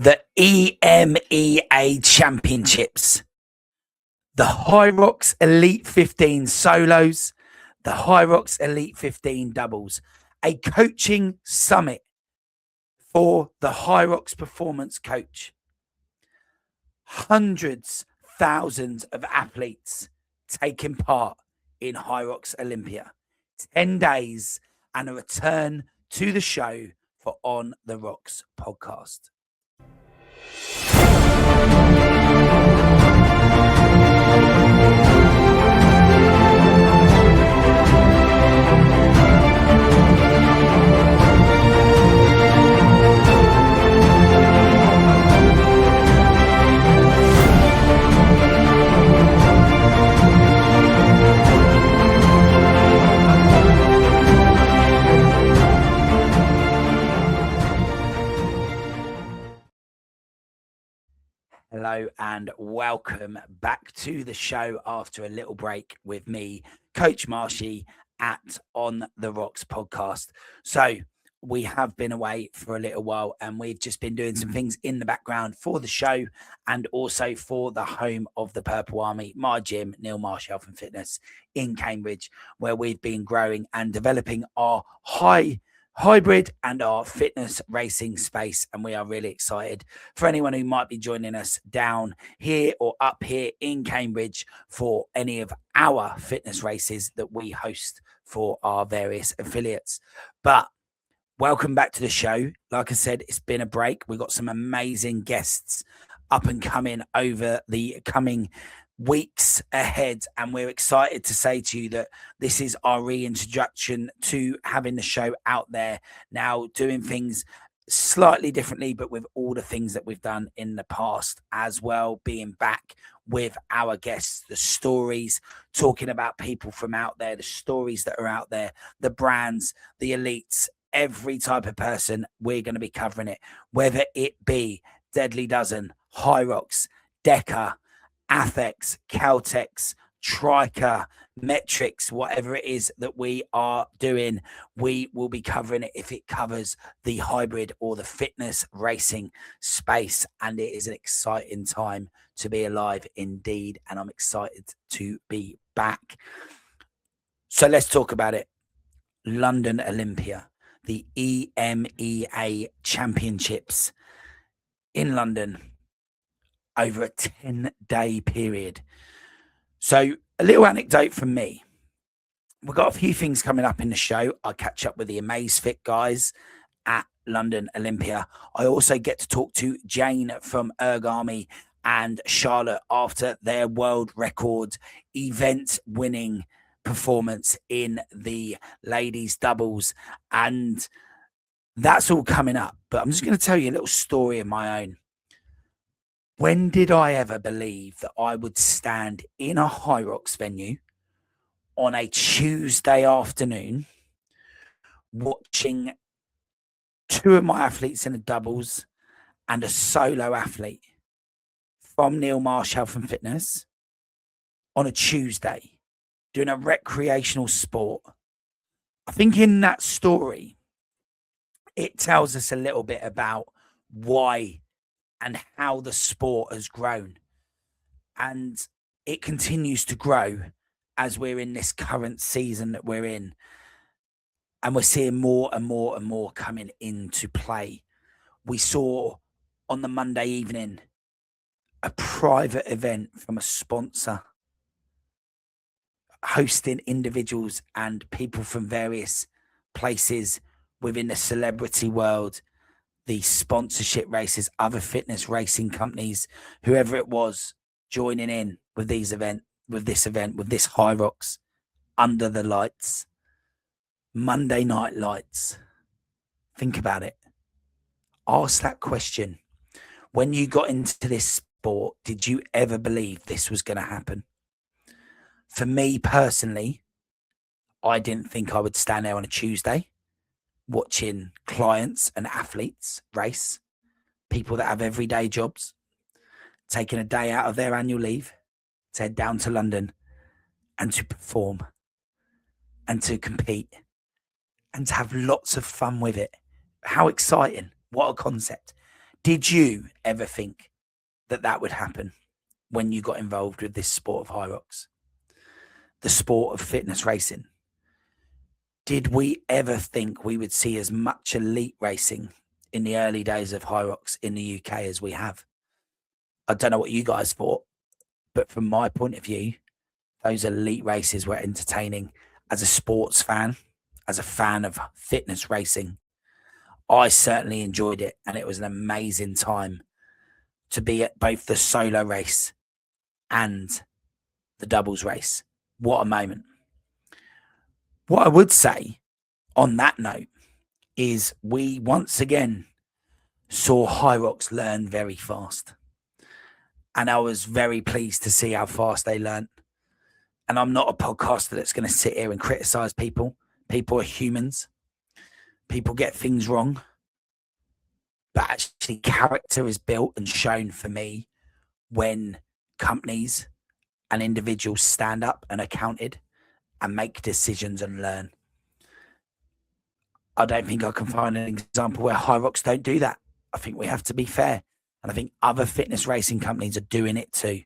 the EMEA Championships, the HYROX Elite 15 solos, the HYROX Elite 15 doubles, a coaching summit for the HYROX performance coach. Hundreds, thousands of athletes taking part in HYROX Olympia. 10 days and a return to the show for On The ROX podcast. Hello and welcome back to the show after a little break with me, Coach Marshy at On The ROX podcast. So we have been away for a little while and we've just been doing some things in the background for the show and also for the home of the Purple Army, my gym, Neil Marsh Health and Fitness in Cambridge, where we've been growing and developing our hybrid and our fitness racing space, and we are really excited for anyone who might be joining us down here or up here in Cambridge for any of our fitness races that we host for our various affiliates. But welcome back to the show. Like I said, it's been a break. We've got some amazing guests up and coming over the coming weeks ahead, and we're excited to say to you that this is our reintroduction to having the show out there now, doing things slightly differently, but with all the things that we've done in the past as well, being back with our guests, the stories, talking about people from out there, the stories that are out there, the brands, the elites, every type of person. We're going to be covering it, whether it be Deadly Dozen, HYROX, Deca, Athex, Caltex, Triker, Metrics, whatever it is that we are doing, we will be covering it if it covers the hybrid or the fitness racing space. And it is an exciting time to be alive indeed. And I'm excited to be back. So let's talk about it. London Olympia, the EMEA Championships in London, over a 10-day period. So a little anecdote from me. We've got a few things coming up in the show. I catch up with the Amazfit guys at London Olympia. I also get to talk to Jane from Erg Army and Charlotte after their world record event winning performance in the ladies doubles. And that's all coming up. But I'm just going to tell you a little story of my own. When did I ever believe that I would stand in a HYROX venue on a Tuesday afternoon watching two of my athletes in the doubles and a solo athlete from Neil Marsh Health and Fitness on a Tuesday doing a recreational sport? I think in that story, it tells us a little bit about why and how the sport has grown, and it continues to grow as we're in this current season that we're in, and we're seeing more and more and more coming into play. We saw on the Monday evening a private event from a sponsor hosting individuals and people from various places within the celebrity world, the sponsorship races, other fitness racing companies, whoever it was, joining in with this event, with this HYROX under the lights, Monday night lights. Think about it. Ask that question. When you got into this sport, did you ever believe this was going to happen? For me personally, I didn't think I would stand there on a Tuesday watching clients and athletes race, people that have everyday jobs, taking a day out of their annual leave to head down to London and to perform and to compete and to have lots of fun with it. How exciting. What a concept. Did you ever think that that would happen when you got involved with this sport of HYROX, the sport of fitness racing? Did we ever think we would see as much elite racing in the early days of HYROX in the UK as we have? I don't know what you guys thought, but from my point of view, those elite races were entertaining. As a sports fan, as a fan of fitness racing, I certainly enjoyed it, and it was an amazing time to be at both the solo race and the doubles race. What a moment. What I would say on that note is we once again saw HYROX learn very fast. And I was very pleased to see how fast they learned. And I'm not a podcaster that's going to sit here and criticize people. People are humans. People get things wrong. But actually, character is built and shown for me when companies and individuals stand up and are counted and make decisions and learn. I don't think I can find an example where HYROX don't do that. I think we have to be fair. And I think other fitness racing companies are doing it too.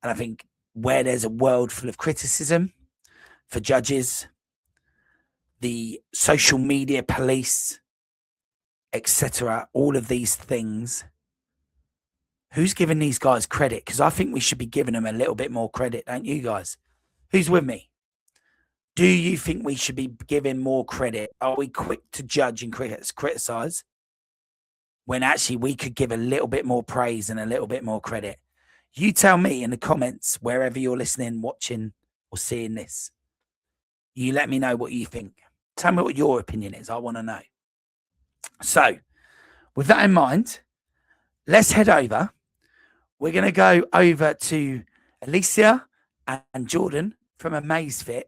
And I think where there's a world full of criticism for judges, the social media police, etc., all of these things, who's giving these guys credit? Because I think we should be giving them a little bit more credit, don't you guys? Who's with me? Do you think we should be giving more credit? Are we quick to judge and criticize when actually we could give a little bit more praise and a little bit more credit? You tell me in the comments, wherever you're listening, watching, or seeing this. You let me know what you think. Tell me what your opinion is. I want to know. So, with that in mind, let's head over. We're going to go over to Alicia and Jordan from Amazfit,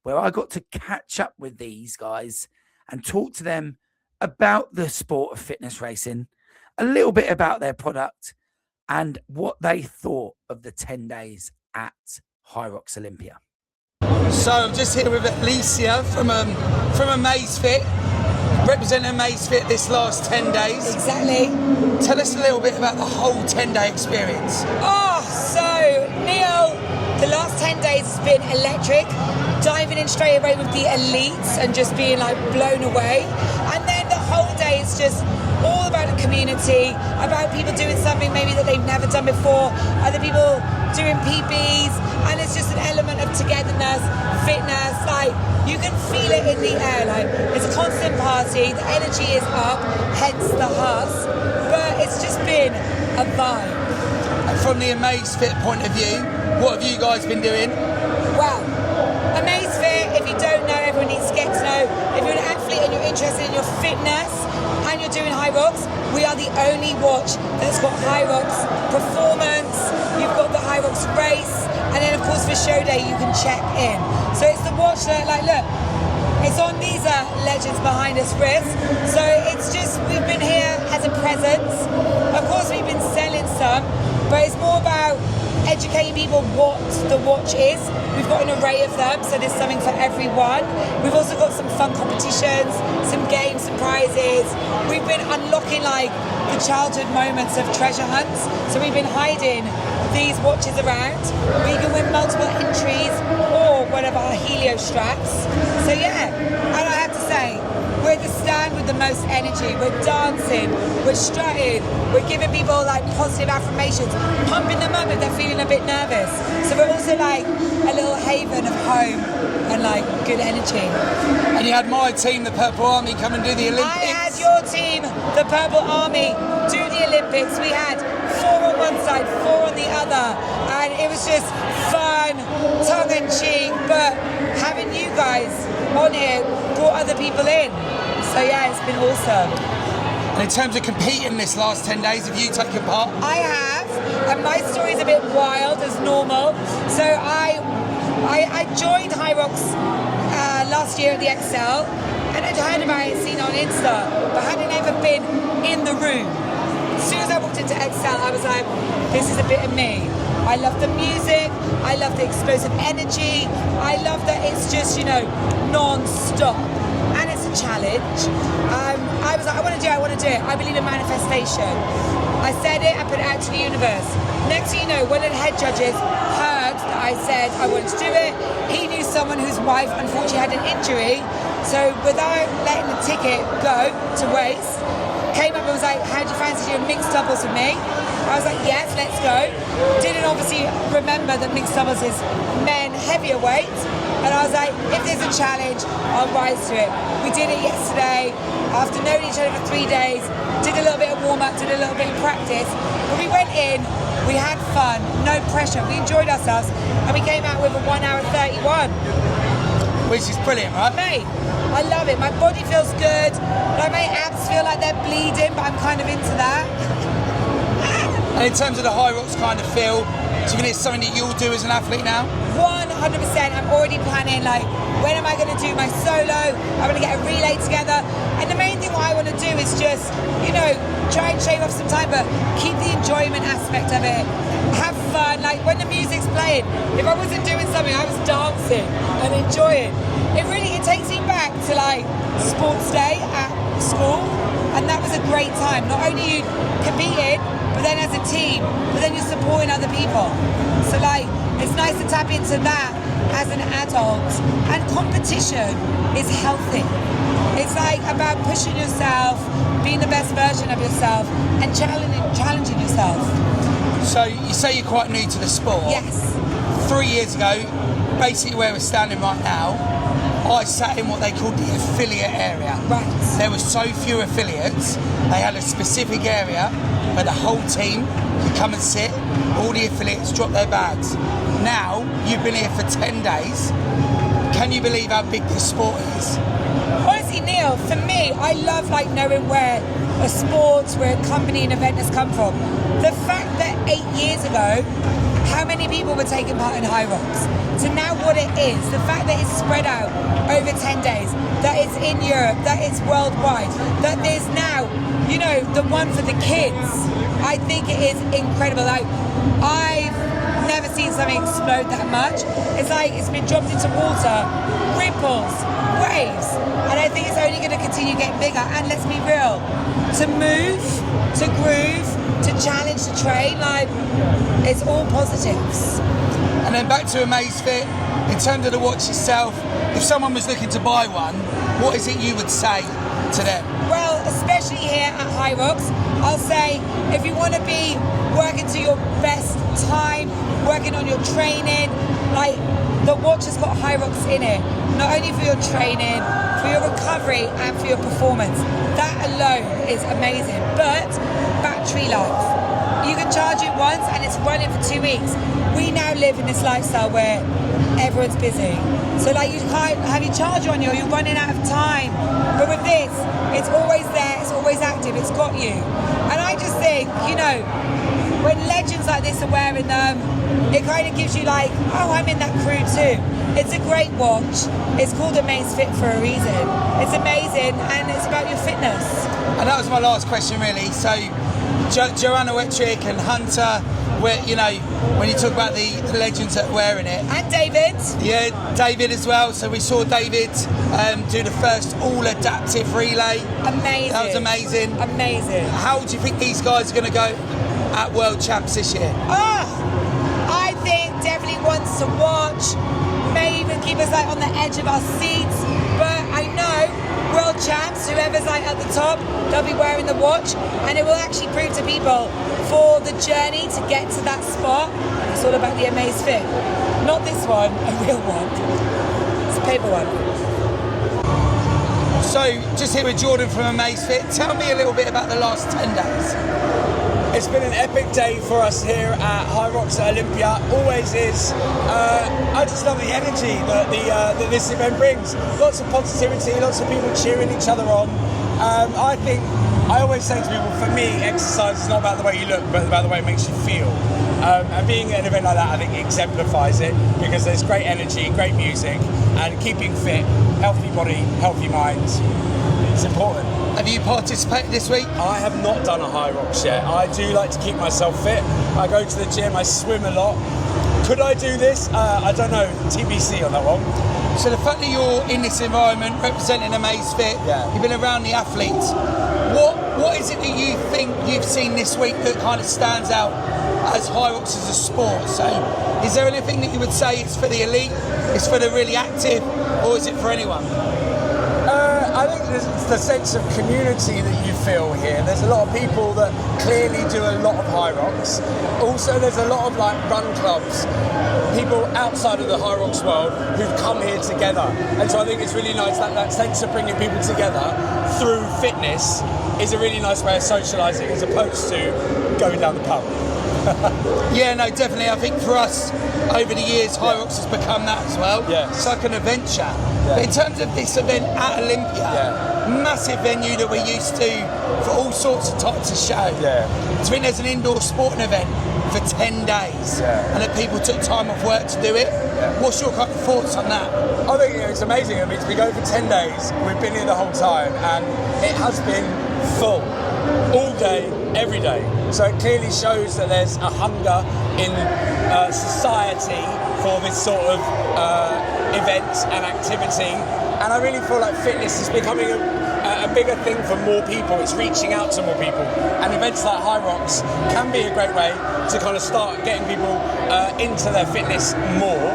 where I got to catch up with these guys and talk to them about the sport of fitness racing, a little bit about their product, and what they thought of the 10 days at HYROX Olympia. So I'm just here with Alicia from Amazfit, representing Amazfit this last 10 days. Exactly. Tell us a little bit about the whole 10-day experience. Oh, so Neil, the last 10 days has been electric, diving in straight away with the elites and just being like blown away. And then the whole day is just all about the community, about people doing something maybe that they've never done before, other people doing PBs, and it's just an element of togetherness, fitness, like you can feel it in the air, like it's a constant party, the energy is up, hence the huss, but it's just been a vibe. From the Amazfit point of view, what have you guys been doing? Well, Amazfit, if you don't know, everyone needs to get to know. If you're an athlete and you're interested in your fitness and you're doing HYROX, we are the only watch that's got HYROX Performance, you've got the HYROX Race, and then of course for show day you can check in. So it's the watch that, like, look, it's on these legends behind us wrist. So it's just, we've been here as a presence. Of course we've been selling some, but it's more about educating people what the watch is. We've got an array of them, so there's something for everyone. We've also got some fun competitions, some games, some prizes. We've been unlocking like the childhood moments of treasure hunts. So we've been hiding these watches around where you can win multiple entries or one of our Helio straps. So yeah, and I have to say, we're the stand with the most energy. We're dancing, we're strutting, we're giving people like positive affirmations, pumping them up if they're feeling a bit nervous. So we're also like a little haven of home and like good energy. And you had my team, the Purple Army, come and do the Olympics. I had your team, the Purple Army, do the Olympics. We had 4 on one side, 4 on the other, and it was just fun, tongue in cheek, but having you guys on here brought other people in. So yeah, it's been awesome. And in terms of competing this last 10 days, have you taken part? I have, and my story's a bit wild as normal. So I joined HYROX last year at the Excel, and I'd heard about it, seen it on Insta, but hadn't ever been in the room. As soon as I walked into Excel, I was like, this is a bit of me. I love the music, I love the explosive energy, I love that it's just, you know, non-stop. And it's a challenge. I was like, I want to do it. I believe in manifestation. I said it, I put it out to the universe. Next thing you know, one of the head judges heard that I said I wanted to do it. He knew someone whose wife unfortunately had an injury. So without letting the ticket go to waste, came up and was like, how do you fancy doing mixed doubles with me? I was like, yes, let's go. Didn't obviously remember that mixed doubles is men heavier weight. And I was like, if there's a challenge, I'll rise to it. We did it yesterday. After knowing each other for 3 days, did a little bit of warm-up, did a little bit of practice. But we went in, we had fun, no pressure. We enjoyed ourselves. And we came out with a 1 hour 31. Which is brilliant, right? Mate, I love it. My body feels good. Like my abs feel like they're bleeding, but I'm kind of into that. And in terms of the HYROX kind of feel, do you think it's something that you'll do as an athlete now? 100%. I'm already planning, like, when am I going to do my solo? I'm going to get a relay together. And the main thing what I want to do is just, you know, try and shave off some time, but keep the enjoyment aspect of it. Have fun. Like, when the music's playing, if I wasn't doing something, I was dancing and enjoying. It takes me back to, like, sports day at school. And that was a great time. Not only you competing, but then as a team, but then you're supporting other people. So like, it's nice to tap into that as an adult. And competition is healthy. It's like about pushing yourself, being the best version of yourself, and challenging yourself. So you say you're quite new to the sport. Yes. 3 years ago, basically where we're standing right now, I sat in what they called the affiliate area. Right. There were so few affiliates, they had a specific area where the whole team could come and sit, all the affiliates drop their bags. Now, you've been here for 10 days. Can you believe how big this sport is? Honestly, Neil, for me, I love like knowing where a sport, where a company and event has come from. The fact that 8 years ago, how many people were taking part in HYROX? So now what it is, the fact that it's spread out over 10 days, that it's in Europe, that it's worldwide, that there's now, you know, the one for the kids. I think it is incredible. Like, I've never seen something explode that much. It's like it's been dropped into water, ripples, waves, and I think it's only going to continue getting bigger. And let's be real, to move, to groove, to challenge, to train, like, it's all positives. And then back to Amazfit, in terms of the watch itself, if someone was looking to buy one, what is it you would say to them? Well, especially here at HYROX, I'll say if you want to be working to your best time, working on your training, like, the watch has got HYROX in it, not only for your training, for your recovery and for your performance. That alone is amazing. But battery life. You can charge it once and it's running for 2 weeks. We now live in this lifestyle where everyone's busy. So like, you can't have your charger on you, you're running out of time. But with this, it's always there, it's always active, it's got you. And I just think, you know, when legends like this are wearing them, it kind of gives you like, oh, I'm in that crew too. It's a great watch. It's called Amazfit for a reason. It's amazing and it's about your fitness. And that was my last question really. So Joanna Wettrick and Hunter, where, you know, when you talk about the legends that are wearing it. And David. Yeah, David as well. So we saw David do the first all-adaptive relay. Amazing. That was amazing. Amazing. How do you think these guys are going to go at World Champs this year? I think definitely wants to watch. May even keep us like on the edge of our seats. But I know World Champs, whoever's like at the top, they'll be wearing the watch, and it will actually prove to people for the journey to get to that spot. It's all about the Amazfit. Not this one, a real one. It's a paper one. So, just here with Jordan from Amazfit. Tell me a little bit about the last 10 days. It's been an epic day for us here at HYROX Olympia. Always is. I just love the energy that this event brings. Lots of positivity, lots of people cheering each other on. I always say to people, for me, exercise is not about the way you look, but about the way it makes you feel. And being at an event like that, I think exemplifies it, because there's great energy, great music, and keeping fit, healthy body, healthy mind. It's important. Have you participated this week? I have not done a HYROX yet. I do like to keep myself fit. I go to the gym, I swim a lot. Could I do this? I don't know, TBC on that one. So the fact that you're in this environment, representing Amazfit, you've been around the athletes. What is it that you think you've seen this week that kind of stands out as HYROX as a sport? So is there anything that you would say it's for the elite, it's for the really active, or is it for anyone? I think it's the sense of community that you feel here. There's a lot of people that clearly do a lot of HYROX. Also, there's a lot of like run clubs, people outside of the HYROX world who've come here together. And so I think it's really nice that sense of bringing people together through fitness is a really nice way of socialising as opposed to going down the pub. Yeah, no, definitely. I think for us, over the years, HYROX has become that as well. Yeah. It's like an adventure. Yeah. But in terms of this event at Olympia, massive venue that we're used to for all sorts of types of show. Yeah. I think there's an indoor sporting event for 10 days and that people took time off work to do it. Yeah. What's your kind of thoughts on that? I think it's amazing. I mean, we go for 10 days, we've been here the whole time, and it has been full. All day, every day. So it clearly shows that there's a hunger in society for this sort of events and activity. And I really feel like fitness is becoming a bigger thing for more people. It's reaching out to more people. And events like HYROX can be a great way to kind of start getting people into their fitness more.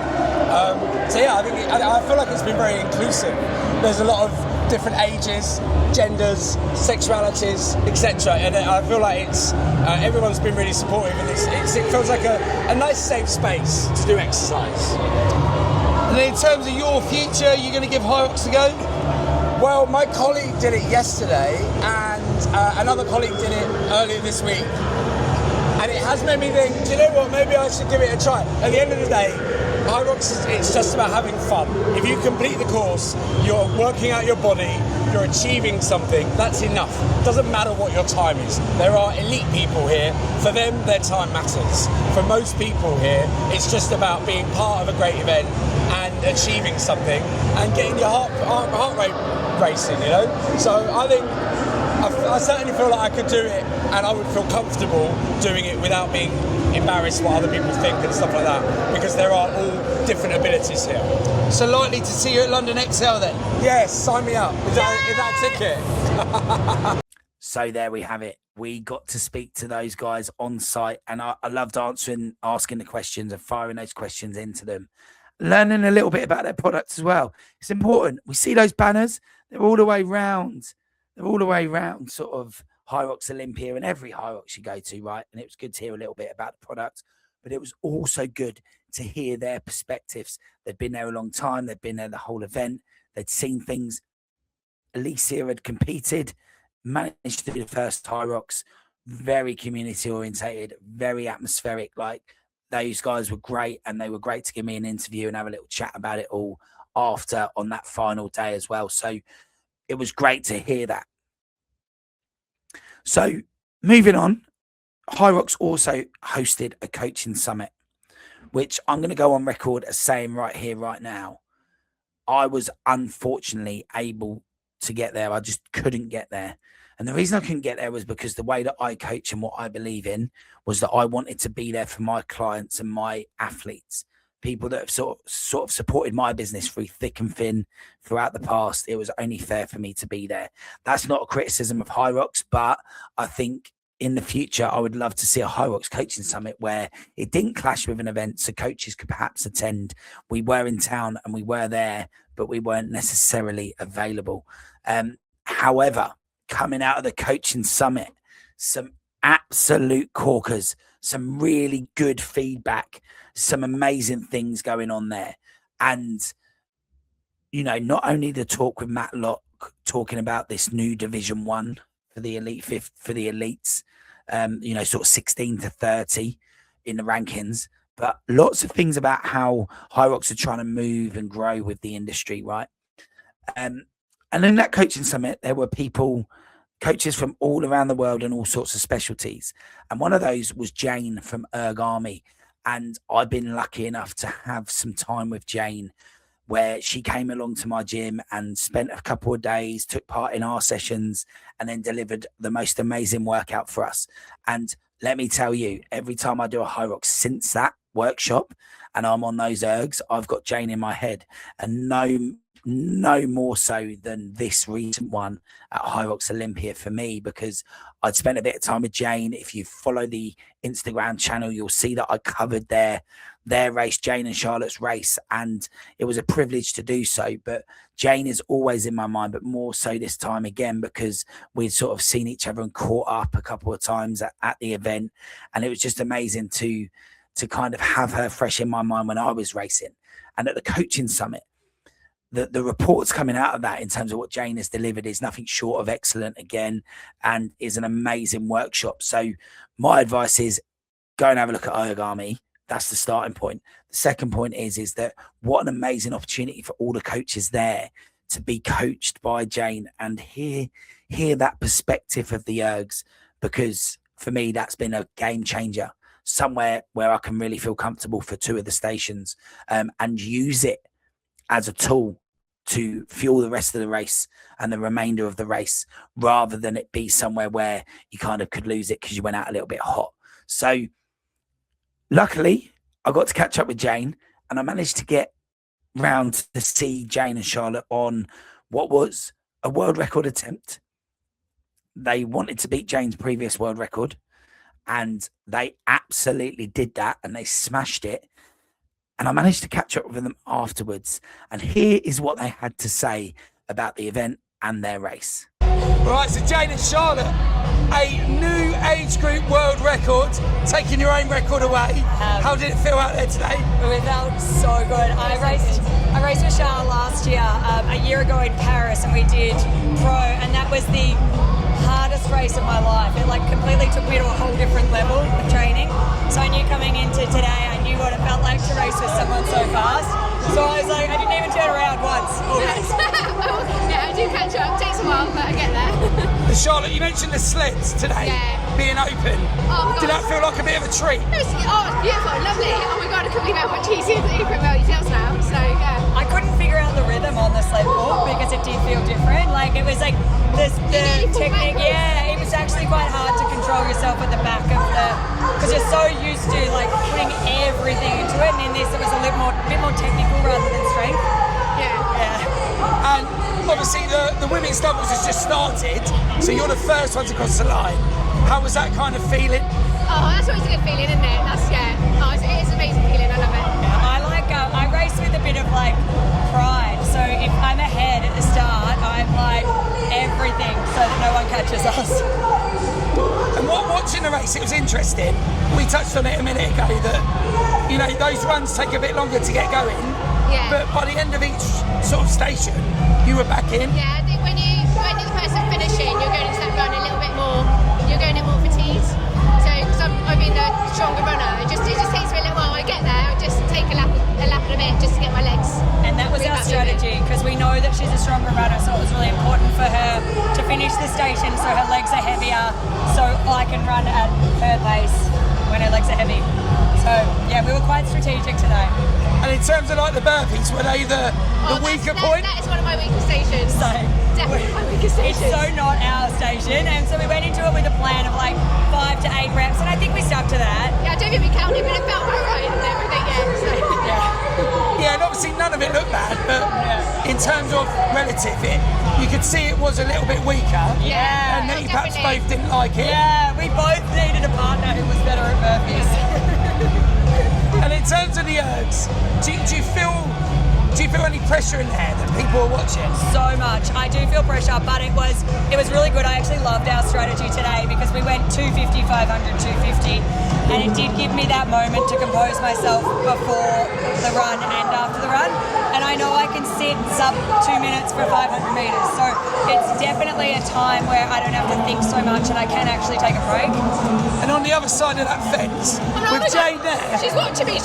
So yeah, I feel like it's been very inclusive. There's a lot of different ages, genders, sexualities, etc. And I feel like it's everyone's been really supportive, and it feels like a nice safe space to do exercise. And in terms of your future, you're going to give HYROX a go? Well, my colleague did it yesterday, and another colleague did it earlier this week. And it has made me think, do you know what, maybe I should give it a try. At the end of the day, HYROX, it's just about having fun. If you complete the course, you're working out your body, you're achieving something, that's enough. Doesn't matter what your time is. There are elite people here. For them, their time matters. For most people here, it's just about being part of a great event and achieving something and getting your heart rate racing, you know? So I think, I certainly feel like I could do it, and I would feel comfortable doing it without being embarrassed what other people think and stuff like that, because there are all different abilities here. So likely to see you at London XL then? Yes, sign me up. Is that a ticket? So there we have it. We got to speak to those guys on site, and I loved asking the questions and firing those questions into them, learning a little bit about their products as well. It's important. We see those banners, they're all the way round. They're all the way around sort of HYROX Olympia and every HYROX you go to, right? And it was good to hear a little bit about the product, but it was also good to hear their perspectives. They'd been there a long time. They'd been there the whole event. They'd seen things. Alicia had competed, managed to be the first HYROX, very community orientated, very atmospheric. Like, those guys were great, and they were great to give me an interview and have a little chat about it all after on that final day as well. So it was great to hear that. So moving on, HYROX also hosted a coaching summit, which I'm going to go on record as saying right here, right now, I was unfortunately able to get there. I just couldn't get there. And the reason I couldn't get there was because the way that I coach and what I believe in was that I wanted to be there for my clients and my athletes, people that have sort of supported my business through thick and thin throughout the past. It was only fair for me to be there. That's not a criticism of HYROX, but I think in the future, I would love to see a HYROX coaching summit where it didn't clash with an event, so coaches could perhaps attend. We were in town and we were there, but we weren't necessarily available. However, coming out of the coaching summit, some absolute corkers, some really good feedback, some amazing things going on there. And, you know, not only the talk with Matt Locke talking about this new Division 1 for the elite fifth, for the elites, you know, sort of 16 to 30 in the rankings, but lots of things about how HYROX are trying to move and grow with the industry, right? And in that coaching summit, there were coaches from all around the world and all sorts of specialties. And one of those was Jane from Erg Army. And I've been lucky enough to have some time with Jane where she came along to my gym and spent a couple of days, took part in our sessions, and then delivered the most amazing workout for us. And let me tell you, every time I do a HYROX since that, workshop and I'm on those ergs, I've got Jane in my head, and no more so than this recent one at HYROX Olympia for me, because I'd spent a bit of time with Jane. If you follow the Instagram channel, you'll see that I covered their race, Jane and Charlotte's race, and it was a privilege to do so. But Jane is always in my mind, but more so this time again, because we'd sort of seen each other and caught up a couple of times at the event, and it was just amazing to kind of have her fresh in my mind when I was racing. And at the coaching summit, the reports coming out of that in terms of what Jane has delivered is nothing short of excellent again, and is an amazing workshop. So my advice is go and have a look at Erg Army. That's the starting point. The second point is that what an amazing opportunity for all the coaches there to be coached by Jane and hear that perspective of the ergs, because for me, that's been a game changer, somewhere where I can really feel comfortable for two of the stations, and use it as a tool to fuel the rest of the race and the remainder of the race, rather than it be somewhere where you kind of could lose it because you went out a little bit hot. So luckily I got to catch up with Jane, and I managed to get round to see Jane and Charlotte on what was a world record attempt. They wanted to beat Jane's previous world record, and they absolutely did that, and they smashed it. And I managed to catch up with them afterwards, and here is what they had to say about the event and their race. Right, so Jane and Charlotte, a new age group world record, taking your own record away. How did it feel out there today? It felt so good. I raced with Charlotte last year, a year ago in Paris, and we did pro, and that was the hardest race of my life. It like completely took me to a whole different level of training. So I knew coming into today, I knew what it felt like to race with someone so fast. So I was like, I didn't even turn around once. Yeah, I do catch up. Takes a while, but I get there. Charlotte, you mentioned the sleds today being open. Oh, did that feel like a bit of a treat? It was beautiful, lovely. Oh my god, I couldn't believe how much easier that you can roll your tails now. So yeah. I couldn't figure out the rhythm on the sled walk because it did feel different. Like it was like the technique. Yeah, it was actually quite hard to control yourself at the back of because you're so used to like putting everything into it, and in this it was a bit more technical rather than strength. Yeah. And obviously the women's doubles has just started, so you're the first ones across the line. How was that kind of feeling? Oh, that's always a good feeling, isn't it? It is an amazing feeling. I love it. I race with a bit of like pride. So if I'm ahead at the start, I'm like everything so that no one catches us. And watching the race, it was interesting. We touched on it a minute ago that, you know, those runs take a bit longer to get going. Yeah. But by the end of each sort of station, you were back in. Yeah, I think when you're the person finishing, you're going to start running a little bit more. You're going in more fatigued. So, because I've been a stronger runner, it just takes me a little while. I get there, I just take a lap and a bit just to get my legs. And that was our strategy, because we know that she's a stronger runner, so it was really important for her to finish the station so her legs are heavier, so I can run at her pace when her legs are heavy. So yeah, we were quite strategic today. And in terms of like the burpees, were they the weaker point? That is one of my weaker stations. So definitely my weaker station. It's so not our station, and so we went into it with a plan of like 5 to 8 reps, and I think we stuck to that. Yeah, I don't think we counted, but it felt alright and everything. Yeah, and obviously none of it looked bad, but in terms of relative, you could see it was a little bit weaker. Yeah. And that you perhaps both didn't like it. Yeah, we both needed a partner who was better at burpees. And in terms of the ergs, do you feel any pressure in there that people are watching? So much. I do feel pressure, but it was really good. I actually loved our strategy today because we went 250, 500, 250, and it did give me that moment to compose myself before the run and after the run. And I know I can sit sub 2 minutes for 500 meters. So it's definitely a time where I don't have to think so much and I can actually take a break. And on the other side of that fence, with Jane there. She's watching me.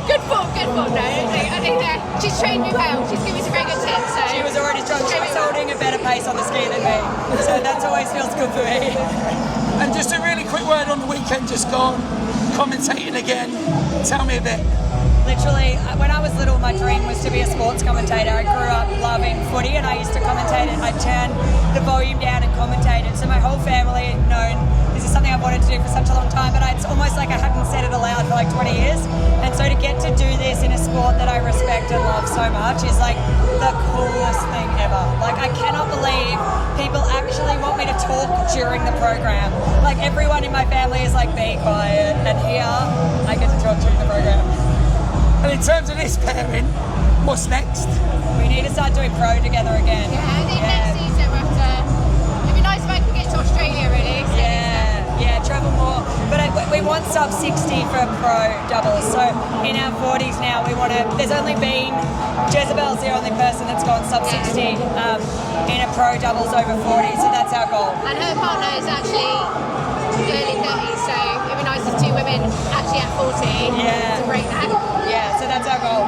Good form. No, I think she's trained me well. She's given me some very good tips. So She was already strong. She was holding a better pace on the ski than me. So that always feels good for me. And just a really quick word on the weekend just gone, commentating again. Tell me a bit. Literally, when I was little, my dream was to be a sports commentator. I grew up loving footy and I used to commentate it. I'd turn the volume down and commentate it. So my whole family had known this is something I've wanted to do for such a long time, but it's almost like I hadn't said it aloud for like 20 years. And so sport that I respect and love so much is like the coolest thing ever. Like, I cannot believe people actually want me to talk during the program. Like, everyone in my family is like, be quiet, and here I get to talk during the program. And in terms of this pairing, what's next? We need to start doing pro together again. Yeah, I think next season we'll have to. It'd be nice if I could get to Australia, really. So Yeah, travel more. But we want sub 60 for pro doubles. So in our 40s now, we want to. There's only been Jezebel's the only person that's gone sub 60 in a pro doubles over 40. So that's our goal. And her partner is actually early 30s, so it'd be nice if two women actually at 40 to break that. Yeah, so that's our goal.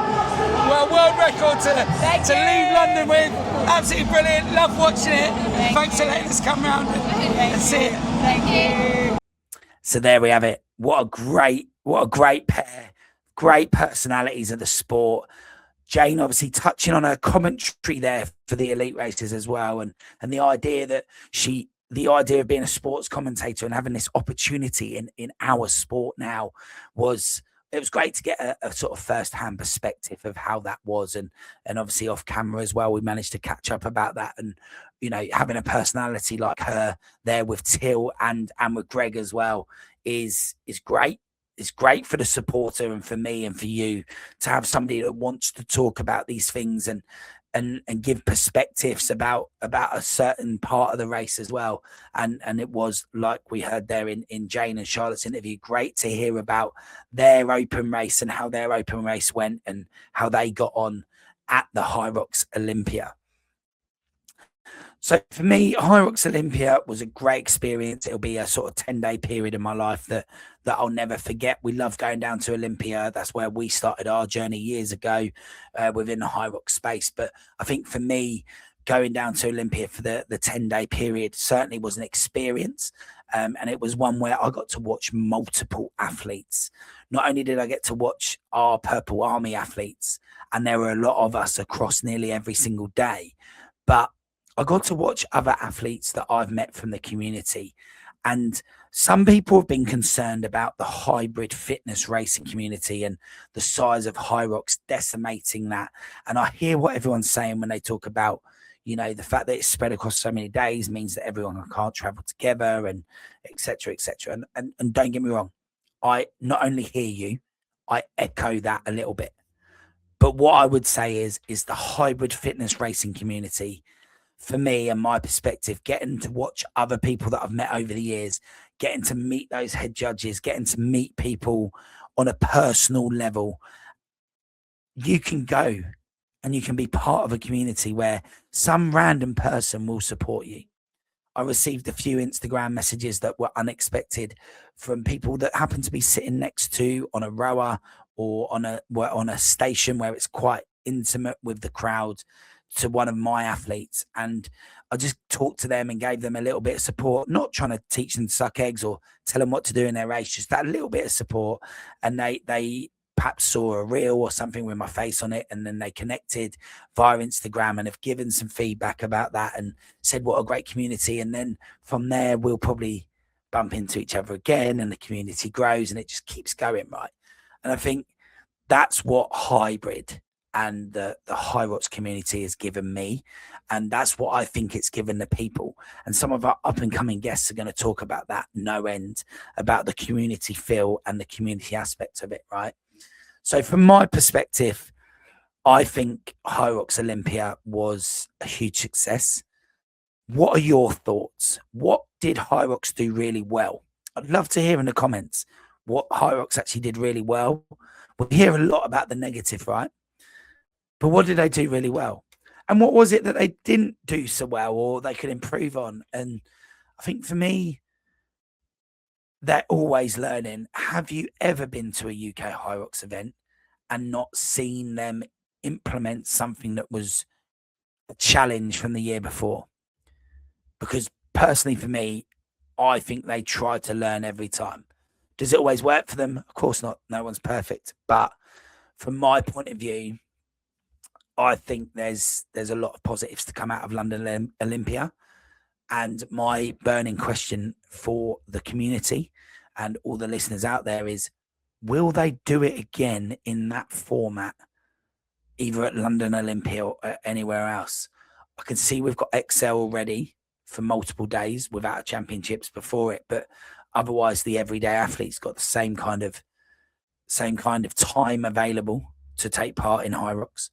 Well, world record to leave London with. Absolutely brilliant. Love watching it. Thanks for letting us come round and see it. Thank you. So there we have it. What a great pair. Great personalities of the sport. Jane obviously touching on her commentary there for the elite races as well, and the idea of being a sports commentator and having this opportunity in our sport now it was great to get a sort of first-hand perspective of how that was, and obviously off camera as well, we managed to catch up about that. And you know, having a personality like her there with Till and with Greg as well is great. It's great for the supporter and for me and for you to have somebody that wants to talk about these things and give perspectives about a certain part of the race as well. And it was, like we heard there in Jane and Charlotte's interview, great to hear about their open race and how their open race went and how they got on at the HYROX Olympia. So for me, HYROX Olympia was a great experience. It'll be a sort of 10-day period in my life that I'll never forget. We love going down to Olympia. That's where we started our journey years ago within the HYROX space. But I think for me, going down to Olympia for the 10-day period certainly was an experience. And it was one where I got to watch multiple athletes. Not only did I get to watch our Purple Army athletes, and there were a lot of us across nearly every single day, but I got to watch other athletes that I've met from the community. And some people have been concerned about the hybrid fitness racing community and the size of HYROX decimating that. And I hear what everyone's saying when they talk about, you know, the fact that it's spread across so many days means that everyone can't travel together and et cetera, et cetera. And don't get me wrong, I not only hear you, I echo that a little bit. But what I would say is the hybrid fitness racing community, for me and my perspective, getting to watch other people that I've met over the years, getting to meet those head judges, getting to meet people on a personal level, you can go and you can be part of a community where some random person will support you. I received a few Instagram messages that were unexpected from people that happen to be sitting next to on a rower or on a station where it's quite intimate with the crowd, to one of my athletes, and I just talked to them and gave them a little bit of support, not trying to teach them to suck eggs or tell them what to do in their race, just that little bit of support. And they perhaps saw a reel or something with my face on it, and then they connected via Instagram and have given some feedback about that and said what a great community. And then from there we'll probably bump into each other again, and the community grows and it just keeps going, right? And I think that's what hybrid and the HYROX community has given me, and that's what I think it's given the people. And some of our up and coming guests are going to talk about that no end, about the community feel and the community aspect of it, right? So from my perspective, I think HYROX Olympia was a huge success. What are your thoughts? What did HYROX do really well? I'd love to hear in the comments what HYROX actually did really well. We hear a lot about the negative, right? But what did they do really well? And what was it that they didn't do so well or they could improve on? And I think for me, they're always learning. Have you ever been to a UK HYROX event and not seen them implement something that was a challenge from the year before? Because personally for me, I think they try to learn every time. Does it always work for them? Of course not. No one's perfect. But from my point of view, I think there's a lot of positives to come out of London Olympia. And my burning question for the community and all the listeners out there is, will they do it again in that format either at London Olympia or anywhere else. I can see we've got Excel already for multiple days without championships before it, but otherwise the everyday athlete's got the same kind of time available to take part in HYROX.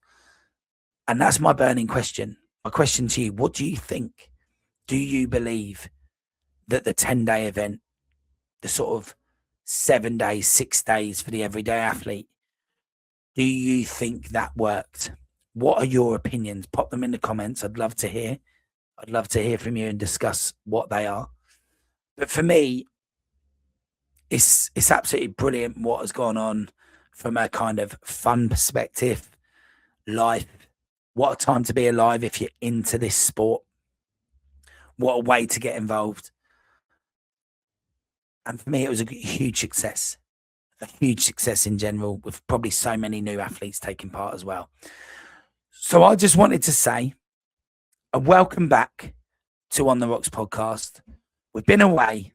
And that's my burning question. My question to you, what do you think? Do you believe that the 10-day event, the sort of 7 days, 6 days for the everyday athlete, do you think that worked? What are your opinions? Pop them in the comments. I'd love to hear. I'd love to hear from you and discuss what they are. But for me, it's absolutely brilliant what has gone on from a kind of fun perspective, life. What a time to be alive if you're into this sport. What a way to get involved. And for me, it was a huge success in general, with probably so many new athletes taking part as well. So I just wanted to say a welcome back to On The ROX podcast. We've been away.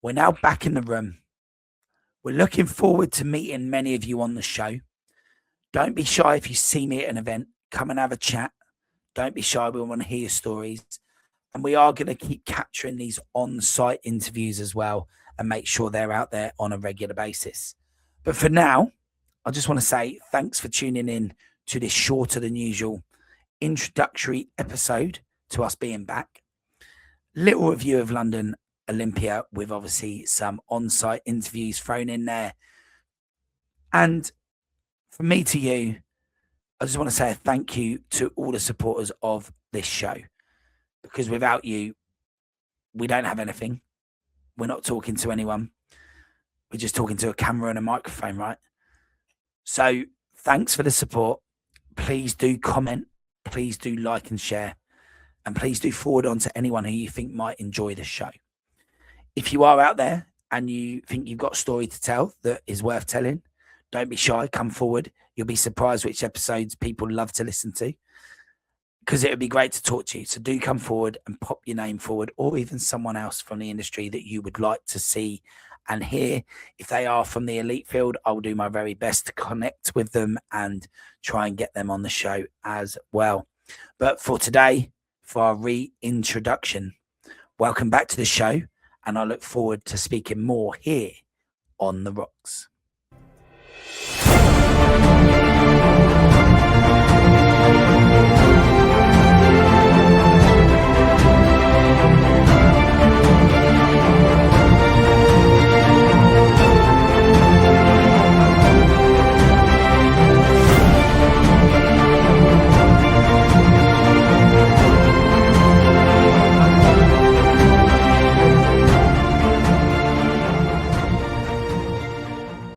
We're now back in the room. We're looking forward to meeting many of you on the show. Don't be shy if you see me at an event. Come and have a chat. Don't be shy. We want to hear your stories. And we are going to keep capturing these on-site interviews as well and make sure they're out there on a regular basis. But for now, I just want to say thanks for tuning in to this shorter than usual introductory episode to us being back. Little review of London Olympia with obviously some on-site interviews thrown in there. And from me to you, I just want to say a thank you to all the supporters of this show, because without you, we don't have anything. We're not talking to anyone. We're just talking to a camera and a microphone, right? So thanks for the support. Please do comment. Please do like and share. And please do forward on to anyone who you think might enjoy the show. If you are out there and you think you've got a story to tell that is worth telling, don't be shy. Come forward. You'll be surprised which episodes people love to listen to, because it would be great to talk to you. So do come forward and pop your name forward, or even someone else from the industry that you would like to see and hear. If they are from the elite field, I will do my very best to connect with them and try and get them on the show as well. But for today, for our reintroduction, welcome back to the show, and I look forward to speaking more here on The ROX.